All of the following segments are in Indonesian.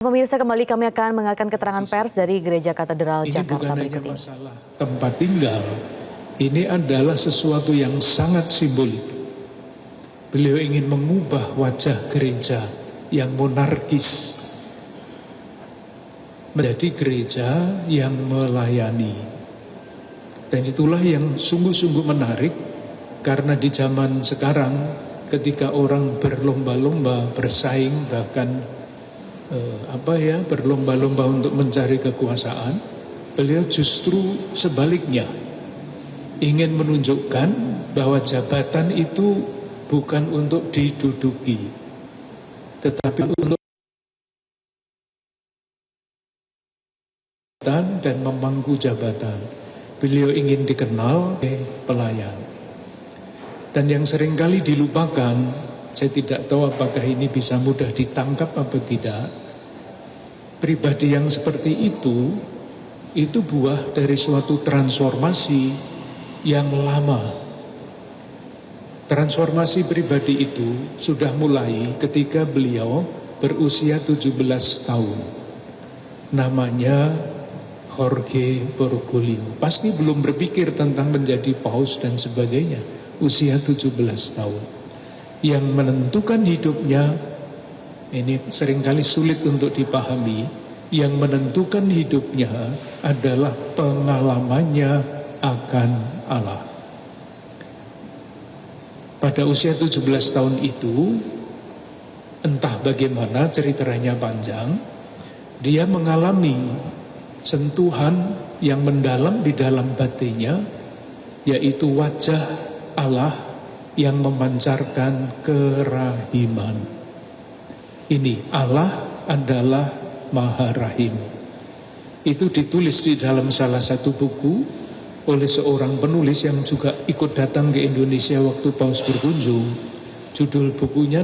Pemirsa, kembali kami akan mendengarkan keterangan pers dari Gereja Katedral Ini Jakarta bukan berikut hanya ini. masalah tempat tinggal, ini adalah sesuatu yang sangat simbolik. Beliau ingin mengubah wajah gereja yang monarkis menjadi gereja yang melayani. Dan itulah yang sungguh-sungguh menarik, karena di zaman sekarang ketika orang berlomba-lomba, bersaing, bahkan berlomba-lomba untuk mencari kekuasaan, beliau justru sebaliknya ingin menunjukkan bahwa jabatan itu bukan untuk diduduki, tetapi untuk dan memangku jabatan. Beliau ingin dikenal sebagai pelayan. Dan yang seringkali dilupakan, saya tidak tahu apakah ini bisa mudah ditangkap atau tidak. Pribadi yang seperti itu buah dari suatu transformasi yang lama. Transformasi pribadi itu sudah mulai ketika beliau berusia 17 tahun. Namanya Jorge Bergoglio. Pasti belum berpikir tentang menjadi paus dan sebagainya. Usia 17 tahun. Yang menentukan hidupnya, ini seringkali sulit untuk dipahami, yang menentukan hidupnya adalah pengalamannya akan Allah. Pada usia 17 tahun itu, entah bagaimana ceritanya panjang, dia mengalami sentuhan yang mendalam di dalam batinnya, yaitu wajah Allah yang memancarkan kerahiman. Ini Allah adalah Maha Rahim. Itu ditulis di dalam salah satu buku oleh seorang penulis yang juga ikut datang ke Indonesia waktu Paus berkunjung. Judul bukunya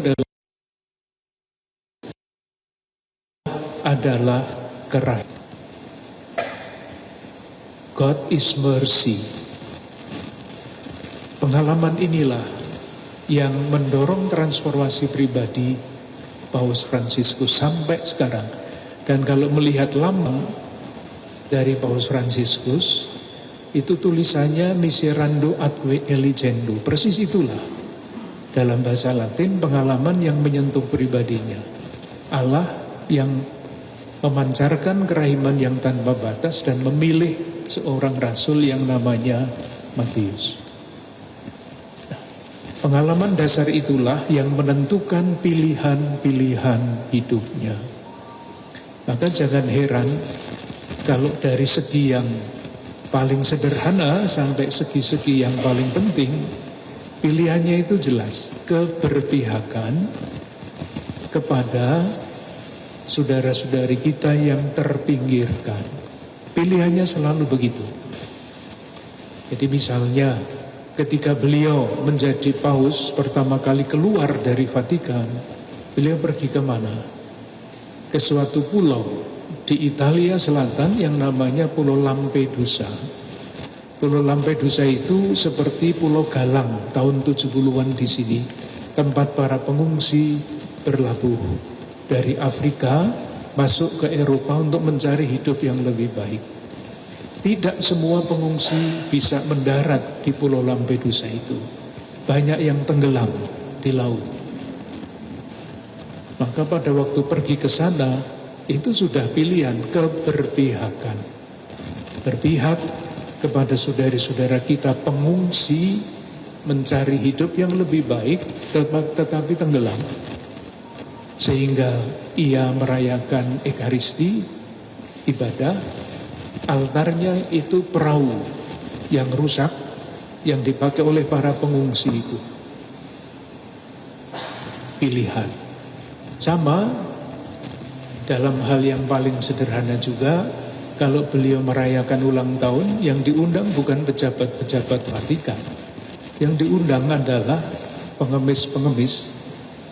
adalah Kerahiman. God is mercy. Pengalaman inilah yang mendorong transformasi pribadi Paus Fransiskus sampai sekarang. Dan kalau melihat lambang dari Paus Fransiskus, itu tulisannya Miserando atque eligendo. Persis itulah dalam bahasa Latin, pengalaman yang menyentuh pribadinya. Allah yang memancarkan kerahiman yang tanpa batas dan memilih seorang rasul yang namanya Matius. Pengalaman dasar itulah yang menentukan pilihan-pilihan hidupnya. Maka jangan heran kalau dari segi yang paling sederhana sampai segi-segi yang paling penting, pilihannya itu jelas, keberpihakan kepada saudara-saudari kita yang terpinggirkan. Pilihannya selalu begitu. Jadi misalnya ketika beliau menjadi paus pertama kali keluar dari Vatikan, beliau pergi kemana? Ke suatu pulau di Italia Selatan yang namanya Pulau Lampedusa. Pulau Lampedusa itu seperti Pulau Galang tahun 70-an di sini, tempat para pengungsi berlabuh dari Afrika masuk ke Eropa untuk mencari hidup yang lebih baik. Tidak semua pengungsi bisa mendarat di Pulau Lampedusa itu. Banyak yang tenggelam di laut. Maka pada waktu pergi ke sana, itu sudah pilihan keberpihakan. Berpihak kepada saudara-saudara kita pengungsi mencari hidup yang lebih baik tetapi tenggelam. Sehingga ia merayakan Ekaristi, ibadah. Altarnya itu perahu yang rusak yang dipakai oleh para pengungsi itu. Pilihan. Sama dalam hal yang paling sederhana juga, kalau beliau merayakan ulang tahun, yang diundang bukan pejabat-pejabat Vatikan. Yang diundang adalah pengemis-pengemis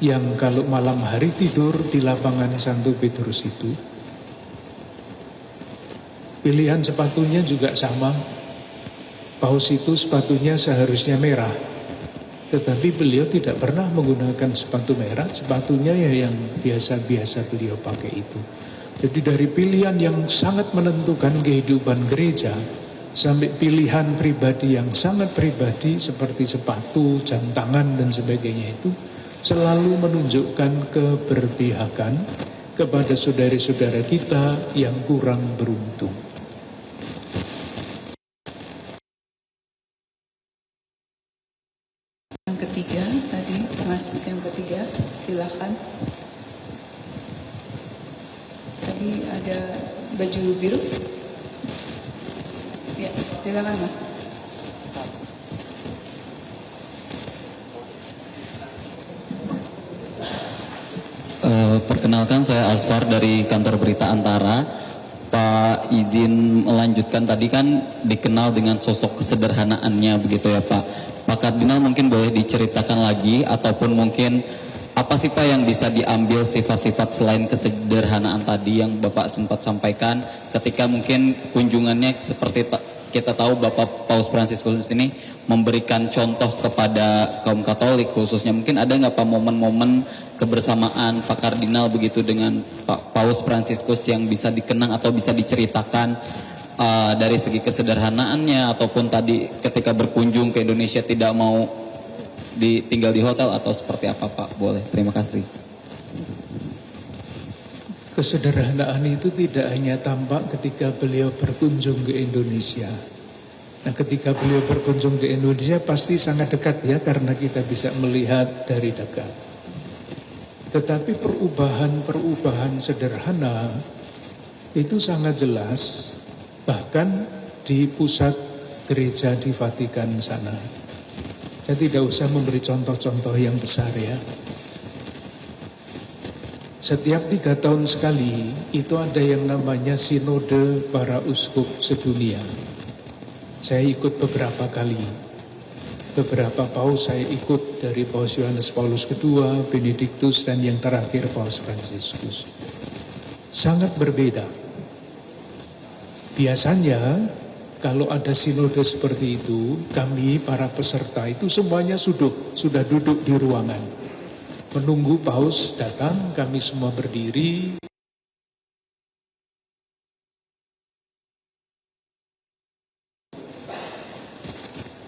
yang kalau malam hari tidur di lapangan Santo Petrus itu. Pilihan sepatunya juga sama. Paus itu sepatunya seharusnya merah, tetapi beliau tidak pernah menggunakan sepatu merah. Sepatunya ya yang biasa-biasa beliau pakai itu. Jadi dari pilihan yang sangat menentukan kehidupan gereja sampai pilihan pribadi yang sangat pribadi seperti sepatu, jam tangan dan sebagainya itu selalu menunjukkan keberpihakan kepada saudara-saudara kita yang kurang beruntung. Yang ketiga tadi, Mas, yang ketiga, silakan. Tadi ada baju biru. Ya, silakan Mas. Perkenalkan, saya Asfar dari kantor berita Antara. Pak, izin melanjutkan, tadi kan dikenal dengan sosok kesederhanaannya begitu ya Pak. Pak Kardinal mungkin boleh diceritakan lagi ataupun mungkin apa sih Pak yang bisa diambil sifat-sifat selain kesederhanaan tadi yang Bapak sempat sampaikan ketika mungkin kunjungannya seperti kita tahu Bapak Paus Fransiskus ini memberikan contoh kepada kaum Katolik khususnya, mungkin ada nggak Pak momen-momen kebersamaan Pak Kardinal begitu dengan Pak Paus Fransiskus yang bisa dikenang atau bisa diceritakan dari segi kesederhanaannya ataupun tadi ketika berkunjung ke Indonesia tidak mau tinggal di hotel atau seperti apa Pak? Boleh, terima kasih. Kesederhanaan itu tidak hanya tampak ketika beliau berkunjung ke Indonesia. Nah, ketika beliau berkunjung di Indonesia pasti sangat dekat ya, karena kita bisa melihat dari dekat. Tetapi perubahan-perubahan sederhana itu sangat jelas, bahkan di pusat gereja di Vatikan sana. Saya tidak usah memberi contoh-contoh yang besar ya. Setiap 3 tahun sekali itu ada yang namanya sinode para uskup sedunia. Saya ikut beberapa kali. Beberapa paus saya ikut, dari Paus Yohanes Paulus II, Benediktus, dan yang terakhir Paus Fransiskus. Sangat berbeda. Biasanya kalau ada sinode seperti itu, kami para peserta itu semuanya sudah duduk di ruangan. Menunggu paus datang, kami semua berdiri.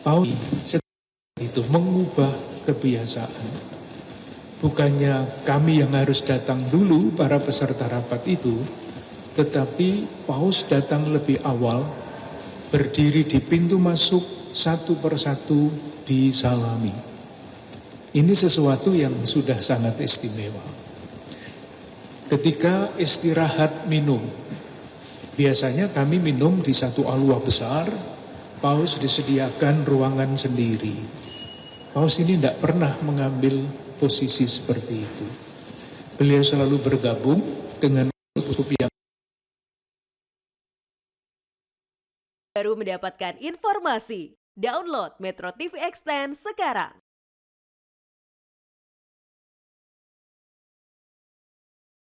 Paus itu mengubah kebiasaan. Bukannya kami yang harus datang dulu, para peserta rapat itu, tetapi paus datang lebih awal, berdiri di pintu masuk, satu persatu disalami. Ini sesuatu yang sudah sangat istimewa. Ketika istirahat minum, biasanya kami minum di satu aula besar, paus disediakan ruangan sendiri. Paus ini tidak pernah mengambil posisi seperti itu. Beliau selalu bergabung dengan uskup yang baru mendapatkan informasi. Download Metro TV Extend sekarang.